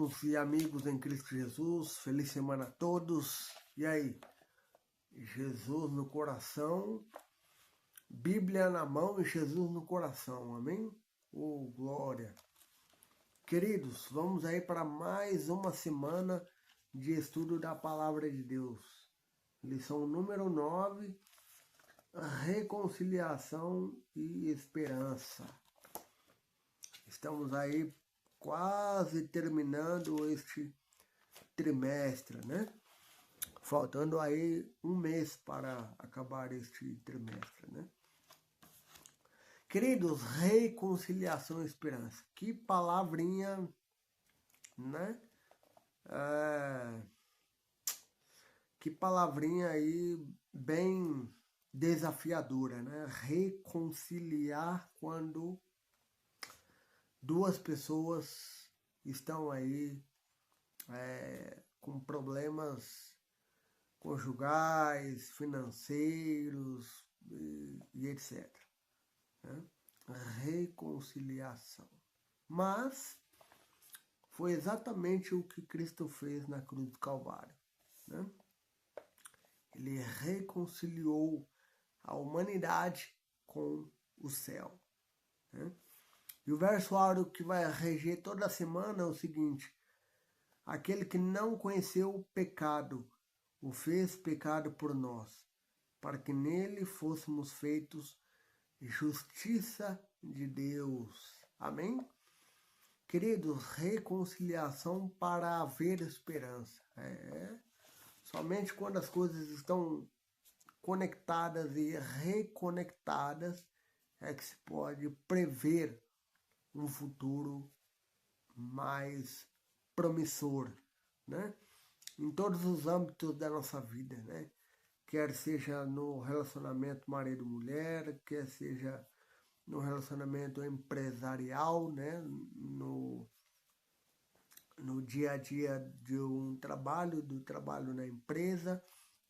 irmãos e amigos em Cristo Jesus, feliz semana a todos. E aí, Jesus no coração, Bíblia na mão e Jesus no coração, amém? Oh, glória! Queridos, vamos aí para mais uma semana de estudo da Palavra de Deus. Lição número 9, reconciliação e esperança. Estamos aí quase terminando este trimestre, né? Faltando aí um mês para acabar este trimestre, né? Queridos, reconciliação e esperança. Que palavrinha, né? Que palavrinha aí bem desafiadora, né? Reconciliar quando duas pessoas estão aí com problemas conjugais, financeiros e etc. Né? Reconciliação. Mas foi exatamente o que Cristo fez na cruz do Calvário. Né? Ele reconciliou a humanidade com o céu. Né? E o verso áureo que vai reger toda a semana é o seguinte: aquele que não conheceu o pecado, o fez pecado por nós, para que nele fôssemos feitos justiça de Deus. Amém? Queridos, reconciliação para haver esperança. Somente quando as coisas estão conectadas e reconectadas é que se pode prever um futuro mais promissor, né? Em todos os âmbitos da nossa vida, né? Quer seja no relacionamento marido-mulher, quer seja no relacionamento empresarial, né? No dia a dia de um trabalho, do trabalho na empresa,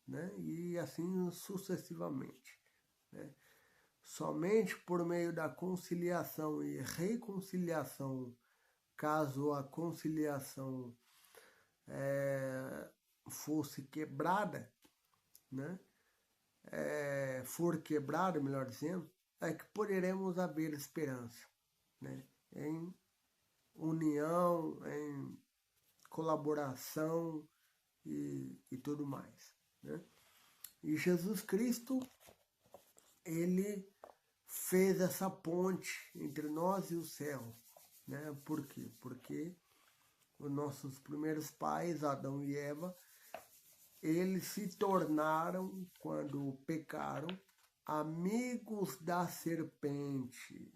né? E assim sucessivamente, né? Somente por meio da conciliação e reconciliação, caso a conciliação fosse quebrada, né? For quebrada, melhor dizendo, é que poderemos haver esperança, né? Em união, em colaboração e tudo mais, né? E Jesus Cristo, ele fez essa ponte entre nós e o céu, né? Por quê? Porque os nossos primeiros pais, Adão e Eva, eles se tornaram, quando pecaram, amigos da serpente.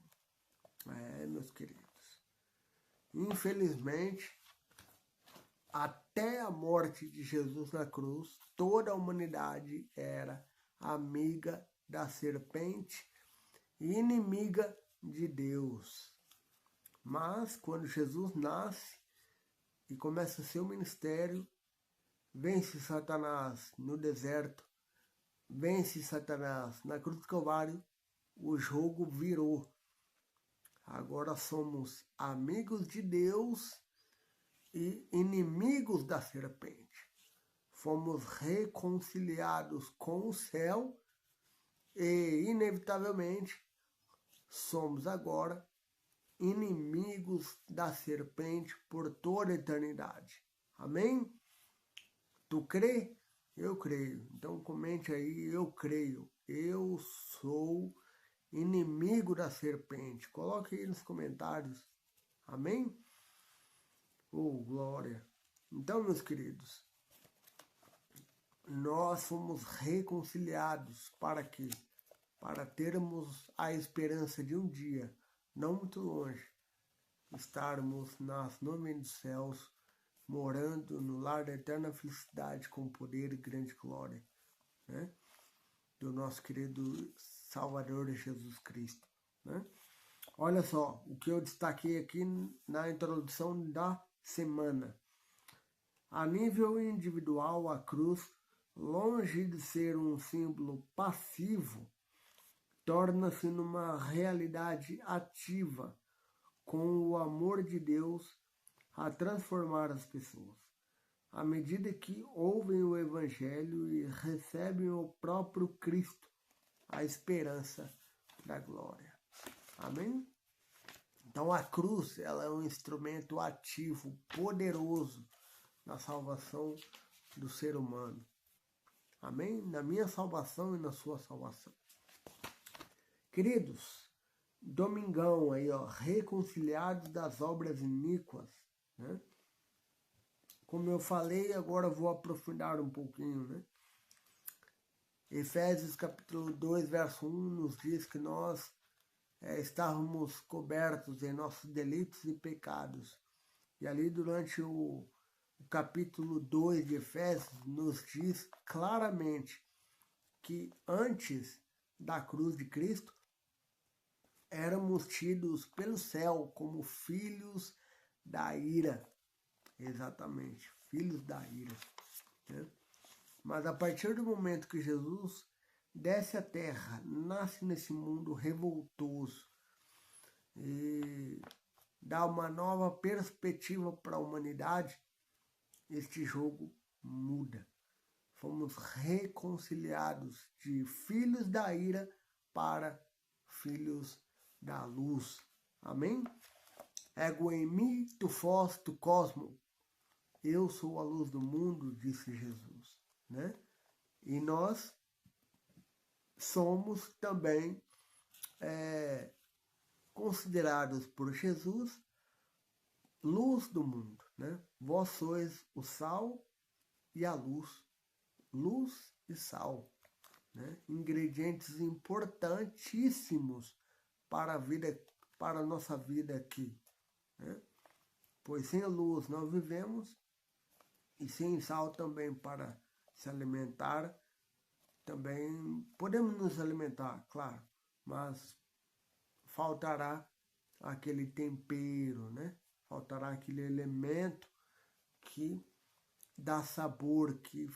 Meus queridos. Infelizmente, até a morte de Jesus na cruz, toda a humanidade era amiga da serpente e inimiga de Deus. Mas quando Jesus nasce e começa seu ministério, vence Satanás no deserto, vence Satanás na cruz do Calvário, o jogo virou. Agora somos amigos de Deus e inimigos da serpente. Fomos reconciliados com o céu e, inevitavelmente, somos agora inimigos da serpente por toda a eternidade. Amém? Tu crê? Eu creio. Então comente aí, eu creio. Eu sou inimigo da serpente. Coloque aí nos comentários. Amém? Oh, glória! Então, meus queridos, nós fomos reconciliados para quê? Para termos a esperança de um dia, não muito longe, estarmos nas nuvens dos céus, morando no lar da eterna felicidade com poder e grande glória, né? Do nosso querido Salvador Jesus Cristo, né? Olha só o que eu destaquei aqui na introdução da semana. A nível individual, a cruz, longe de ser um símbolo passivo, torna-se numa realidade ativa, com o amor de Deus a transformar as pessoas. À medida que ouvem o Evangelho e recebem o próprio Cristo, a esperança da glória. Amém? Então a cruz, ela é um instrumento ativo, poderoso na salvação do ser humano. Amém? Na minha salvação e na sua salvação. Queridos, domingão aí, ó, reconciliados das obras iníquas, né? Como eu falei, agora eu vou aprofundar um pouquinho, né? Efésios capítulo 2, verso 1 nos diz que nós estávamos cobertos em nossos delitos e pecados. E ali durante o capítulo 2 de Efésios nos diz claramente que antes da cruz de Cristo éramos tidos pelo céu como filhos da ira. Exatamente, filhos da ira. Né? Mas a partir do momento que Jesus desce à terra, nasce nesse mundo revoltoso e dá uma nova perspectiva para a humanidade, este jogo muda. Fomos reconciliados de filhos da ira para filhos da luz. Amém? Ego em mim, tu fos, tu cosmo. Eu sou a luz do mundo, disse Jesus. Né? E nós somos também considerados por Jesus luz do mundo. Né? Vós sois o sal e a luz. Luz e sal. Né? Ingredientes importantíssimos para a vida, para a nossa vida aqui. Né? Pois sem luz não vivemos e sem sal também para se alimentar. Também podemos nos alimentar, claro, mas faltará aquele tempero, né? Faltará aquele elemento que dá sabor, que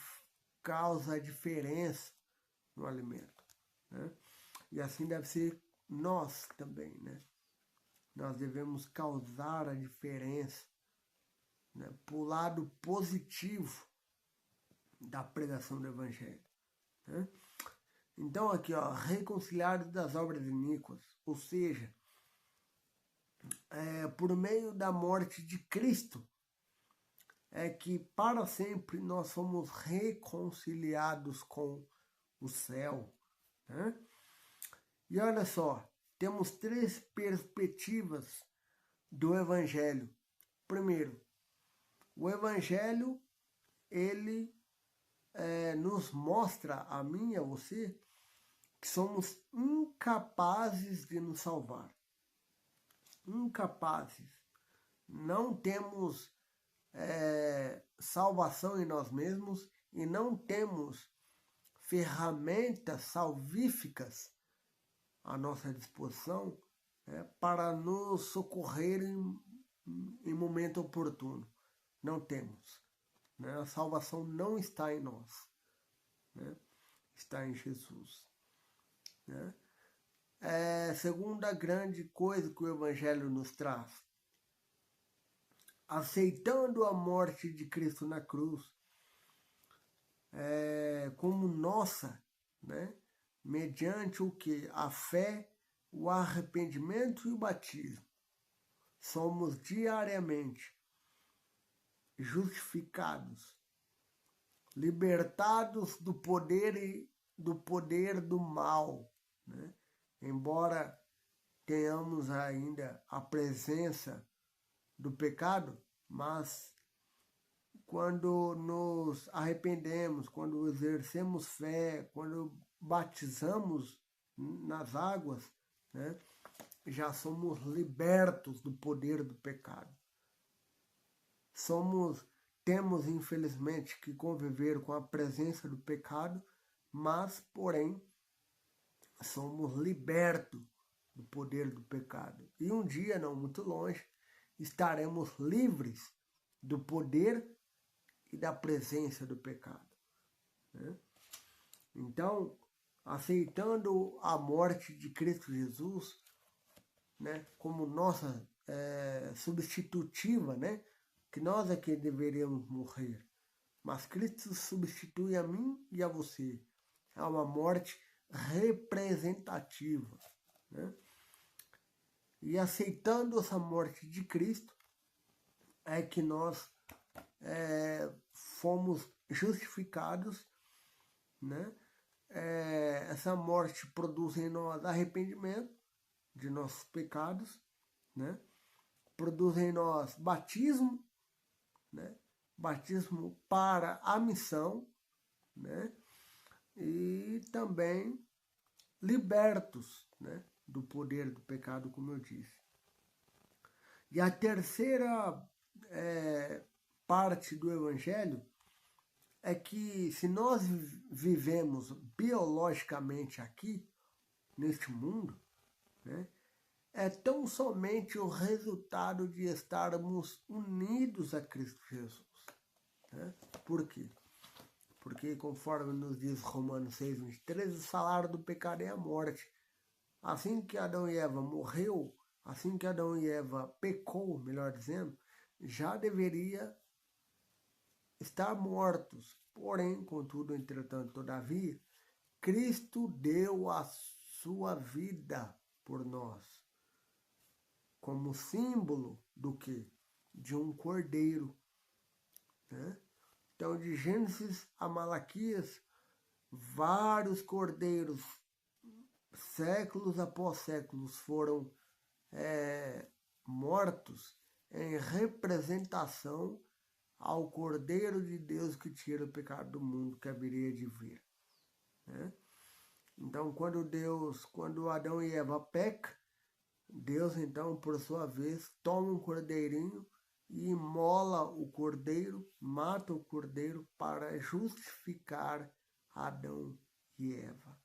causa a diferença no alimento. Né? E assim deve ser nós também, né? Nós devemos causar a diferença, né? Para o lado positivo da pregação do Evangelho. Né? Então aqui, ó, reconciliados das obras iníquas, ou seja, por meio da morte de Cristo, é que para sempre nós somos reconciliados com o céu. Né? E olha só, temos 3 perspectivas do Evangelho. Primeiro, o Evangelho, ele nos mostra, a mim e a você, que somos incapazes de nos salvar. Incapazes. Não temos salvação em nós mesmos e não temos ferramentas salvíficas à nossa disposição para nos socorrer em momento oportuno. Não temos. Né? A salvação não está em nós. Né? Está em Jesus. Né? Segunda grande coisa que o Evangelho nos traz. Aceitando a morte de Cristo na cruz como nossa, né? Mediante o que? A fé, o arrependimento e o batismo. Somos diariamente justificados, libertados do poder do mal, né? Embora tenhamos ainda a presença do pecado, mas quando nos arrependemos, quando exercemos fé, quando batizamos nas águas, né, já somos libertos do poder do pecado. Temos infelizmente que conviver com a presença do pecado, mas porém somos libertos do poder do pecado. E um dia, não muito longe, estaremos livres do poder e da presença do pecado. Né? Então, aceitando a morte de Cristo Jesus, né, como nossa substitutiva, né, que nós é que deveríamos morrer. Mas Cristo substitui a mim e a você. É uma morte representativa, né? E aceitando essa morte de Cristo, é que nós fomos justificados, né? Essa morte produz em nós arrependimento de nossos pecados, né? Produz em nós batismo, né? Batismo para a missão, né? E também libertos, né? Do poder do pecado, como eu disse. E a terceira parte do Evangelho é que se nós vivemos biologicamente aqui, neste mundo, né, é tão somente o resultado de estarmos unidos a Cristo Jesus. Né? Por quê? Porque, conforme nos diz Romanos 6:23, o salário do pecado é a morte. Assim que Adão e Eva morreu, assim que Adão e Eva pecou, melhor dizendo, já deveria estar mortos. Porém, contudo, entretanto, todavia, Cristo deu a sua vida por nós, como símbolo do quê? De um cordeiro. Né? Então, de Gênesis a Malaquias, vários cordeiros, séculos após séculos, foram mortos em representação ao Cordeiro de Deus que tira o pecado do mundo, que haveria de vir. Né? Então, quando Adão e Eva pecam, Deus, então, por sua vez, toma um cordeirinho e imola o cordeiro, mata o cordeiro para justificar Adão e Eva.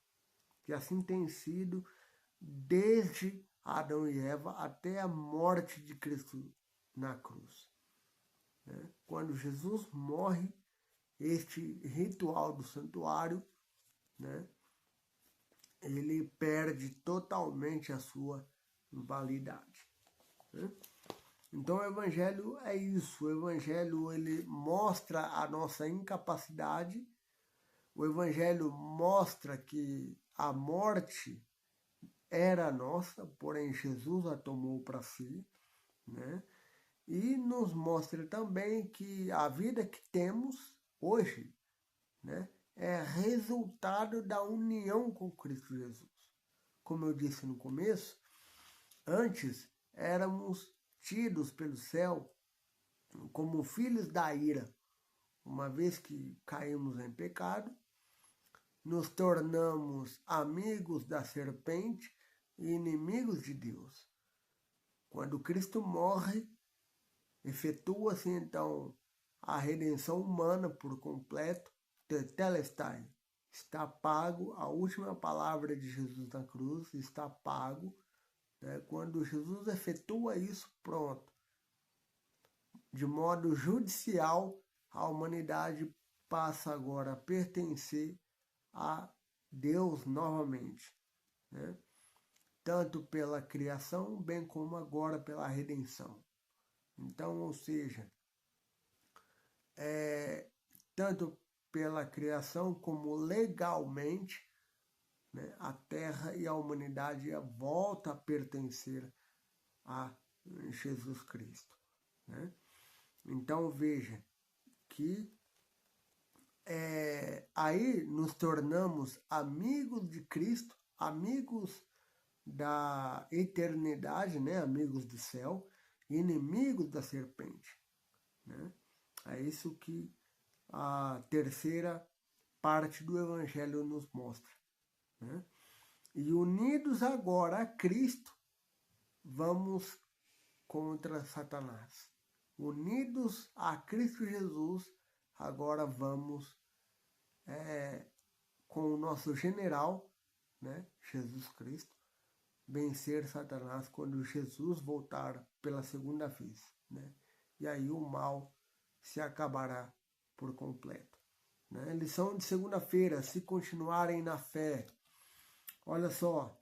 E assim tem sido desde Adão e Eva até a morte de Cristo na cruz. Né? Quando Jesus morre, este ritual do santuário, né, ele perde totalmente a sua validade. Né? Então o Evangelho é isso. O Evangelho ele mostra a nossa incapacidade. O Evangelho mostra que a morte era nossa, porém Jesus a tomou para si, né? E nos mostra também que a vida que temos hoje, né, é resultado da união com Cristo Jesus. Como eu disse no começo, antes éramos tidos pelo céu como filhos da ira. Uma vez que caímos em pecado, nos tornamos amigos da serpente e inimigos de Deus. Quando Cristo morre, efetua-se então a redenção humana por completo, tetelestai. Está pago, a última palavra de Jesus na cruz está pago. Né? Quando Jesus efetua isso, pronto. De modo judicial, a humanidade passa agora a pertencer a Deus novamente. Né? Tanto pela criação, bem como agora pela redenção. Então, ou seja, tanto pela criação como legalmente, né, a Terra e a humanidade volta a pertencer a Jesus Cristo. Né? Então veja que aí nos tornamos amigos de Cristo, amigos da eternidade, né, amigos do céu, inimigos da serpente. Né? É isso que a terceira parte do Evangelho nos mostra. Né? E unidos agora a Cristo, vamos contra Satanás. Unidos a Cristo Jesus, agora vamos com o nosso general, né, Jesus Cristo, vencer Satanás quando Jesus voltar pela segunda vez. Né? E aí o mal se acabará por completo. Né? Lição de segunda-feira, se continuarem na fé. Olha só,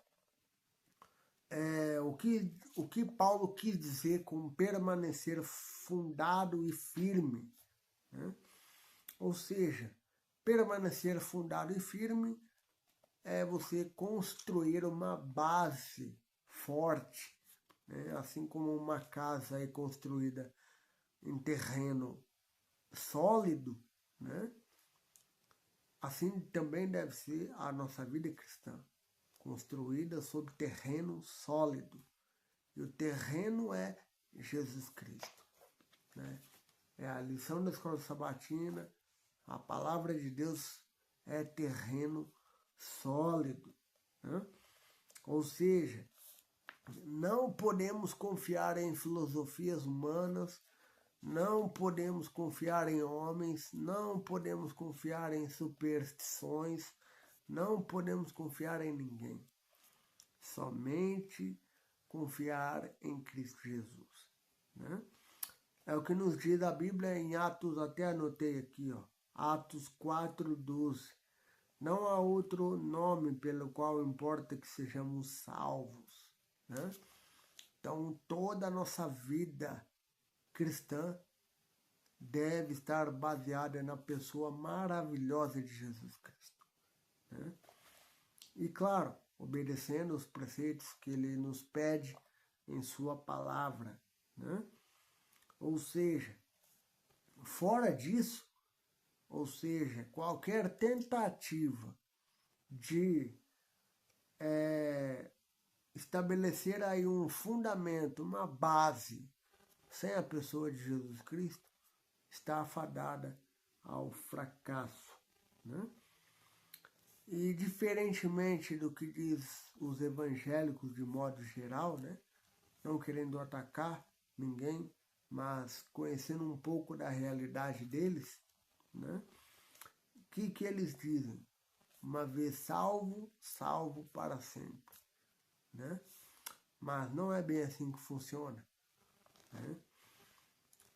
o que Paulo quis dizer com permanecer fundado e firme, né? Ou seja, permanecer fundado e firme é você construir uma base forte, né? Assim como uma casa é construída em terreno sólido, né? Assim também deve ser a nossa vida cristã, construída sobre terreno sólido. E o terreno é Jesus Cristo, né? É a lição da escola sabatina, a palavra de Deus é terreno sólido, né? Ou seja, não podemos confiar em filosofias humanas, não podemos confiar em homens, não podemos confiar em superstições, não podemos confiar em ninguém. Somente confiar em Cristo Jesus, né? É o que nos diz a Bíblia em Atos, até anotei aqui, ó, Atos 4:12. Não há outro nome pelo qual importa que sejamos salvos, né? Então, toda a nossa vida cristã deve estar baseada na pessoa maravilhosa de Jesus Cristo, né? E, claro, obedecendo os preceitos que ele nos pede em sua palavra, né? Ou seja, fora disso, ou seja, qualquer tentativa de estabelecer aí um fundamento, uma base, sem a pessoa de Jesus Cristo, está afadada ao fracasso, né? E diferentemente do que diz os evangélicos de modo geral, né? Não querendo atacar ninguém, mas conhecendo um pouco da realidade deles, né? O que eles dizem? Uma vez salvo, salvo para sempre, né? Mas não é bem assim que funciona, né?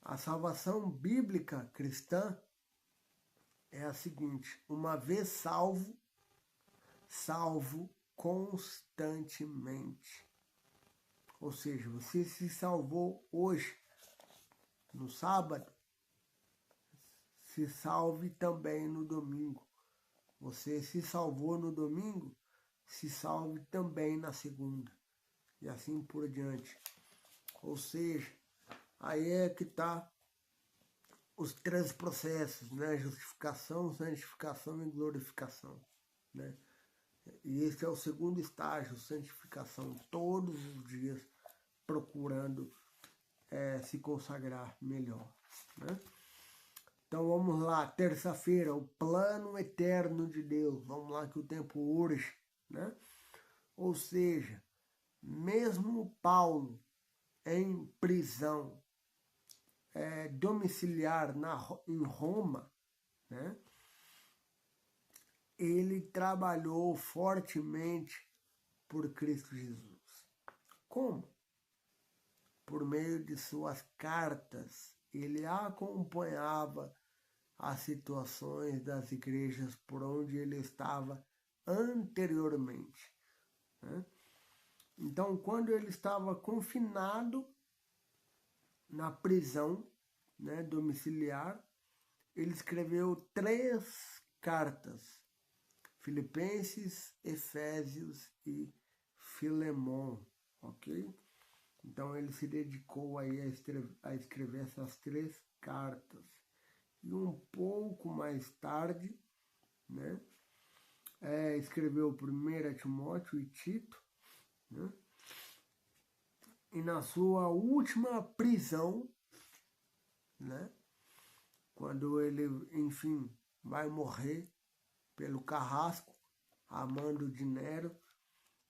A salvação bíblica cristã é a seguinte: uma vez salvo, salvo constantemente. Ou seja, você se salvou hoje, no sábado, se salve também no domingo. Você se salvou no domingo, se salve também na segunda. E assim por diante. Ou seja, aí é que está os três processos, né? Justificação, santificação e glorificação, né? E esse é o segundo estágio, santificação, todos os dias procurando se consagrar melhor, né? Então vamos lá, terça-feira, o plano eterno de Deus. Vamos lá que o tempo urge, né? Ou seja, mesmo Paulo em prisão domiciliar em Roma, né? Ele trabalhou fortemente por Cristo Jesus. Como? Por meio de suas cartas, ele acompanhava as situações das igrejas por onde ele estava anteriormente, né? Então, quando ele estava confinado na prisão, né, domiciliar, ele escreveu 3 cartas: Filipenses, Efésios e Filemon, ok? Então ele se dedicou aí a escrever essas 3 cartas. E um pouco mais tarde, né, escreveu 1 Timóteo e Tito, né? E na sua última prisão, né, quando ele, enfim, vai morrer pelo carrasco, a mando de Nero,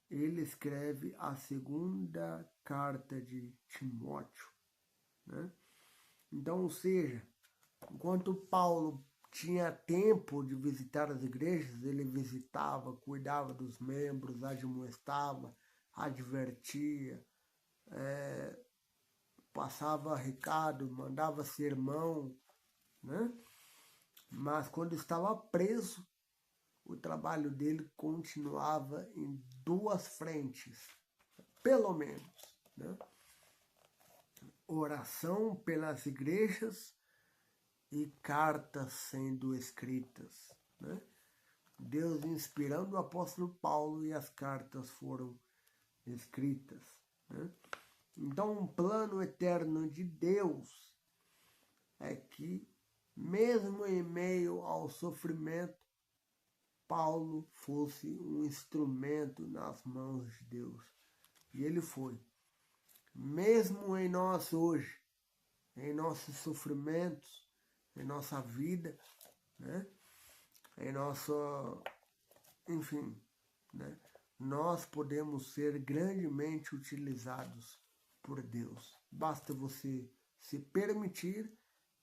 ele escreve a segunda carta de Timóteo, né? Então, ou seja, enquanto Paulo tinha tempo de visitar as igrejas, ele visitava, cuidava dos membros, admoestava, advertia, passava recado, mandava sermão, né? Mas quando estava preso, o trabalho dele continuava em 2 frentes. pelo menos, né? Oração pelas igrejas e cartas sendo escritas, né? Deus inspirando o apóstolo Paulo e as cartas foram escritas, né? Então, um plano eterno de Deus é que, mesmo em meio ao sofrimento, Paulo fosse um instrumento nas mãos de Deus. E ele foi. Mesmo em nós hoje, em nossos sofrimentos, em nossa vida, né? Em nossa, enfim, né? Nós podemos ser grandemente utilizados por Deus. Basta você se permitir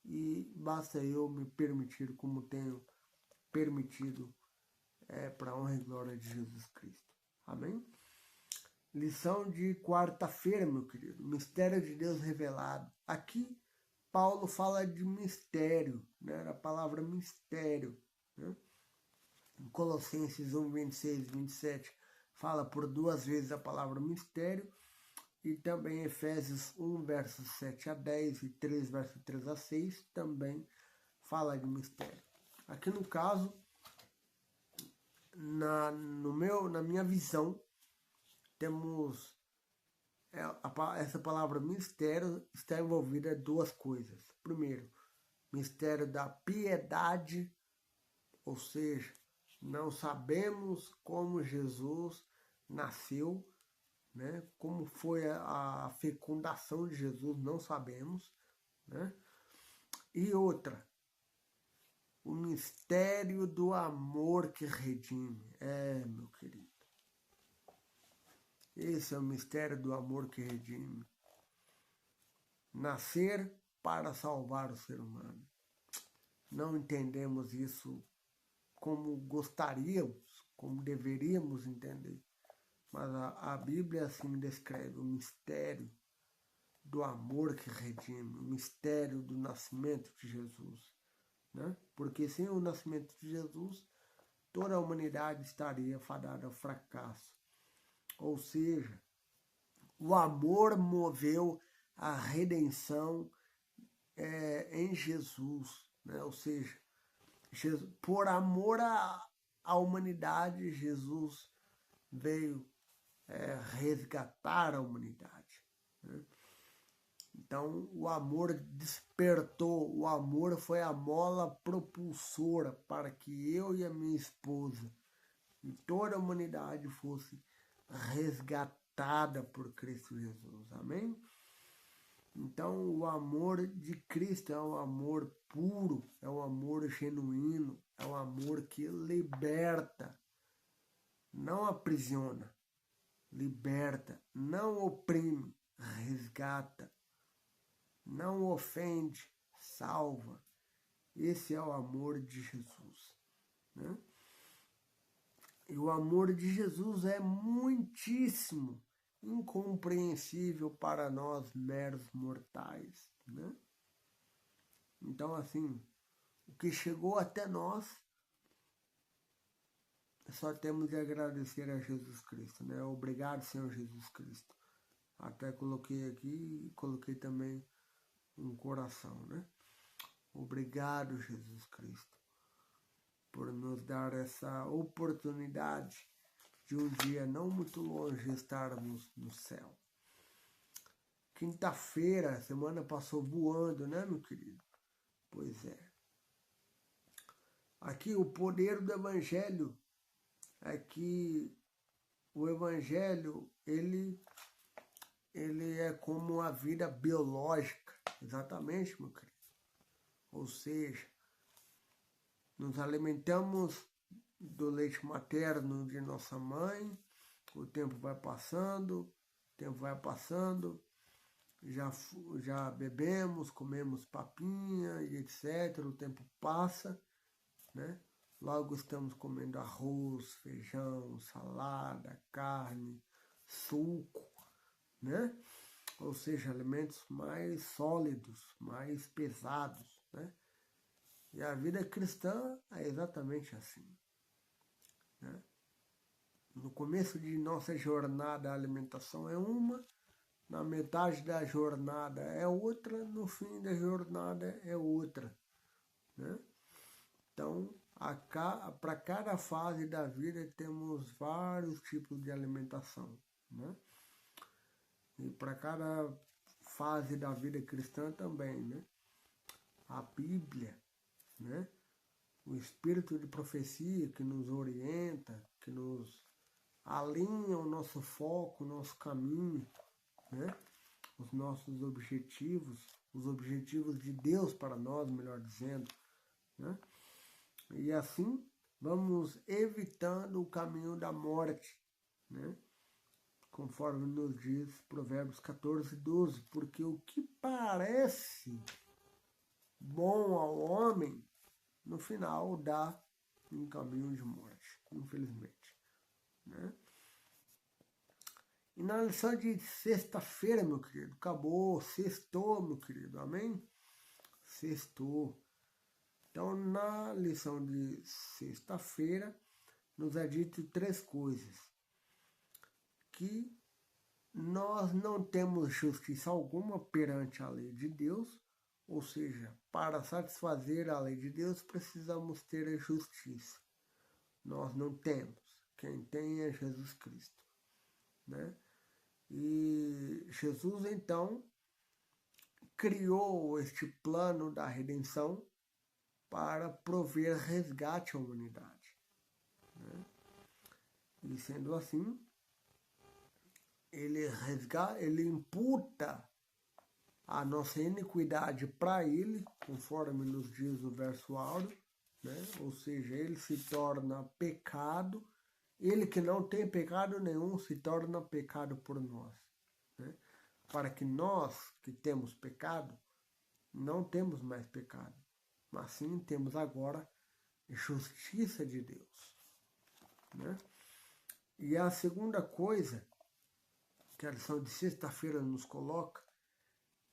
e basta eu me permitir como tenho permitido para a honra e glória de Jesus Cristo. Amém? Lição de quarta-feira, meu querido. Mistério de Deus revelado. Aqui, Paulo fala de mistério, né? A palavra mistério, né? Em Colossenses 1, 26 e 27, fala por 2 vezes a palavra mistério. E também Efésios 1, versos 7 a 10 e 3, versos 3 a 6, também fala de mistério. Aqui no caso, na minha visão, temos essa palavra mistério está envolvida em 2 coisas. Primeiro, mistério da piedade, ou seja, não sabemos como Jesus nasceu, né? Como foi a fecundação de Jesus, não sabemos, né? E outra, o mistério do amor que redime. Meu querido. Esse é o mistério do amor que redime. Nascer para salvar o ser humano. Não entendemos isso como gostaríamos, como deveríamos entender. Mas a Bíblia assim descreve o mistério do amor que redime, o mistério do nascimento de Jesus, né? Porque sem o nascimento de Jesus, toda a humanidade estaria fadada ao fracasso. Ou seja, o amor moveu a redenção em Jesus, né? Ou seja, Jesus, por amor à humanidade, Jesus veio resgatar a humanidade, né? Então, o amor despertou, o amor foi a mola propulsora para que eu e a minha esposa e toda a humanidade fosse resgatada por Cristo Jesus. Amém? Então, o amor de Cristo é um amor puro, é um amor genuíno, é um amor que liberta, não aprisiona, liberta, não oprime, resgata, não ofende, salva. Esse é o amor de Jesus, né? E o amor de Jesus é muitíssimo incompreensível para nós meros mortais, né? Então, assim, o que chegou até nós, só temos de agradecer a Jesus Cristo, né? Obrigado, Senhor Jesus Cristo. Até coloquei aqui e coloquei também um coração, né? Obrigado, Jesus Cristo, por nos dar essa oportunidade de um dia não muito longe estarmos no céu. Quinta-feira, a semana passou voando, né, meu querido? Pois é. Aqui o poder do Evangelho é que o Evangelho, ele é como a vida biológica. Exatamente, meu querido. Ou seja, nos alimentamos do leite materno de nossa mãe, o tempo vai passando, já bebemos, comemos papinha e etc. O tempo passa, né? Logo estamos comendo arroz, feijão, salada, carne, suco, né? Ou seja, alimentos mais sólidos, mais pesados, né? E a vida cristã é exatamente assim, né? No começo de nossa jornada, a alimentação é uma, na metade da jornada é outra, no fim da jornada é outra, né? Então, para cada fase da vida temos vários tipos de alimentação, né? E para cada fase da vida cristã também, né? A Bíblia, né? O espírito de profecia que nos orienta, que nos alinha o nosso foco, o nosso caminho, né? Os nossos objetivos, os objetivos de Deus para nós, melhor dizendo, né? E assim vamos evitando o caminho da morte, né? Conforme nos diz Provérbios 14:12, porque o que parece bom ao homem, no final dá um caminho de morte, infelizmente, né? E na lição de sexta-feira, meu querido, acabou, sextou, meu querido, amém? Sextou. Então, na lição de sexta-feira, nos é dito três coisas. Que nós não temos justiça alguma perante a lei de Deus, ou seja, para satisfazer a lei de Deus, precisamos ter a justiça. Nós não temos. Quem tem é Jesus Cristo, né? E Jesus, então, criou este plano da redenção para prover resgate à humanidade, né? E sendo assim, ele imputa a nossa iniquidade para ele, conforme nos diz o verso áureo, né? Ou seja, ele se torna pecado, ele que não tem pecado nenhum se torna pecado por nós, né? Para que nós que temos pecado, não temos mais pecado, mas sim temos agora justiça de Deus, né? E a segunda coisa que a lição de sexta-feira nos coloca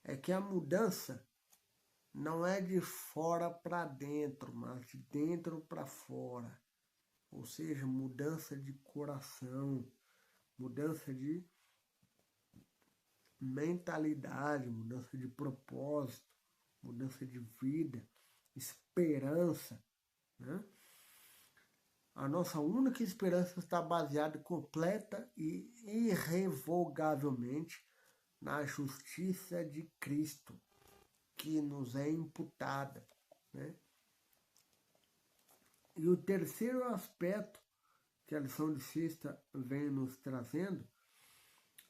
é que a mudança não é de fora para dentro, mas de dentro para fora. Ou seja, mudança de coração, mudança de mentalidade, mudança de propósito, mudança de vida, esperança, né? A nossa única esperança está baseada completa e irrevogavelmente na justiça de Cristo, que nos é imputada, né? E o terceiro aspecto que a lição de sexta vem nos trazendo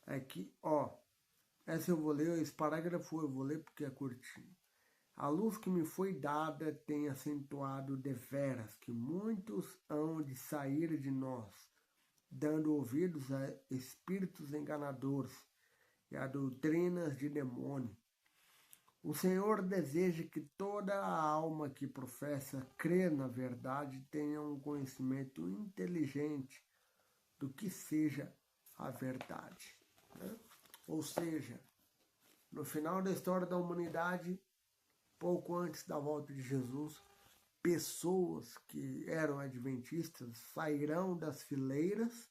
é que, essa eu vou ler, esse parágrafo eu vou ler porque é curtinho. A luz que me foi dada tem acentuado deveras que muitos hão de sair de nós, dando ouvidos a espíritos enganadores e a doutrinas de demônio. O Senhor deseja que toda a alma que professa crer na verdade tenha um conhecimento inteligente do que seja a verdade, né? Ou seja, no final da história da humanidade, pouco antes da volta de Jesus, pessoas que eram adventistas sairão das fileiras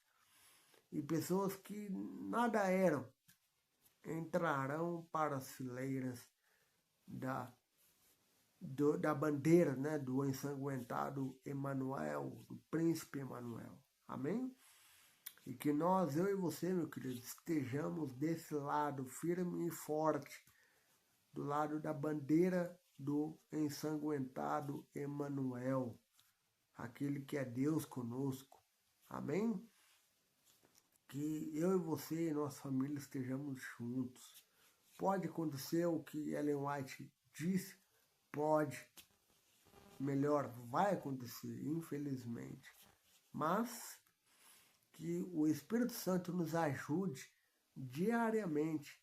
e pessoas que nada eram entrarão para as fileiras da bandeira, né, do ensanguentado Emanuel, do príncipe Emanuel. Amém? E que nós, eu e você, meu querido, estejamos desse lado firme e forte, do lado da bandeira do ensanguentado Emanuel, aquele que é Deus conosco. Amém? Que eu e você e nossa família estejamos juntos. Pode acontecer o que Ellen White disse? Pode. Melhor, vai acontecer, infelizmente. Mas que o Espírito Santo nos ajude diariamente,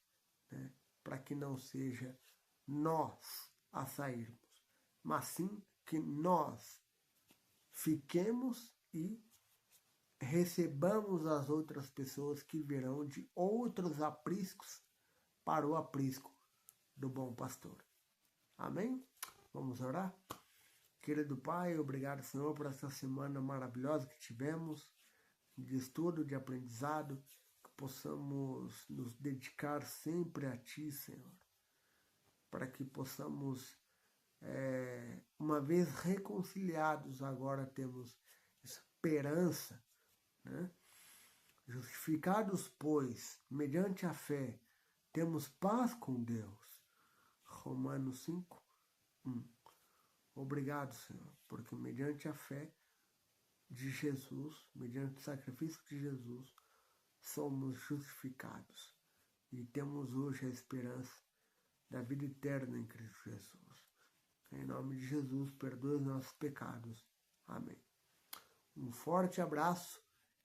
né, para que não seja nós a sairmos, mas sim que nós fiquemos e recebamos as outras pessoas que virão de outros apriscos para o aprisco do bom pastor. Amém? Vamos orar? Querido Pai, obrigado, Senhor, por essa semana maravilhosa que tivemos. de estudo, de aprendizado, que possamos nos dedicar sempre a Ti, Senhor, para que possamos, uma vez reconciliados, agora temos esperança, né? Justificados, pois, mediante a fé, temos paz com Deus. Romanos 5, 1. Obrigado, Senhor, porque mediante a fé de Jesus, mediante o sacrifício de Jesus, somos justificados e temos hoje a esperança da vida eterna em Cristo Jesus. Em nome de Jesus, perdoe os nossos pecados. Amém. Um forte abraço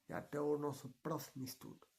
e até o nosso próximo estudo.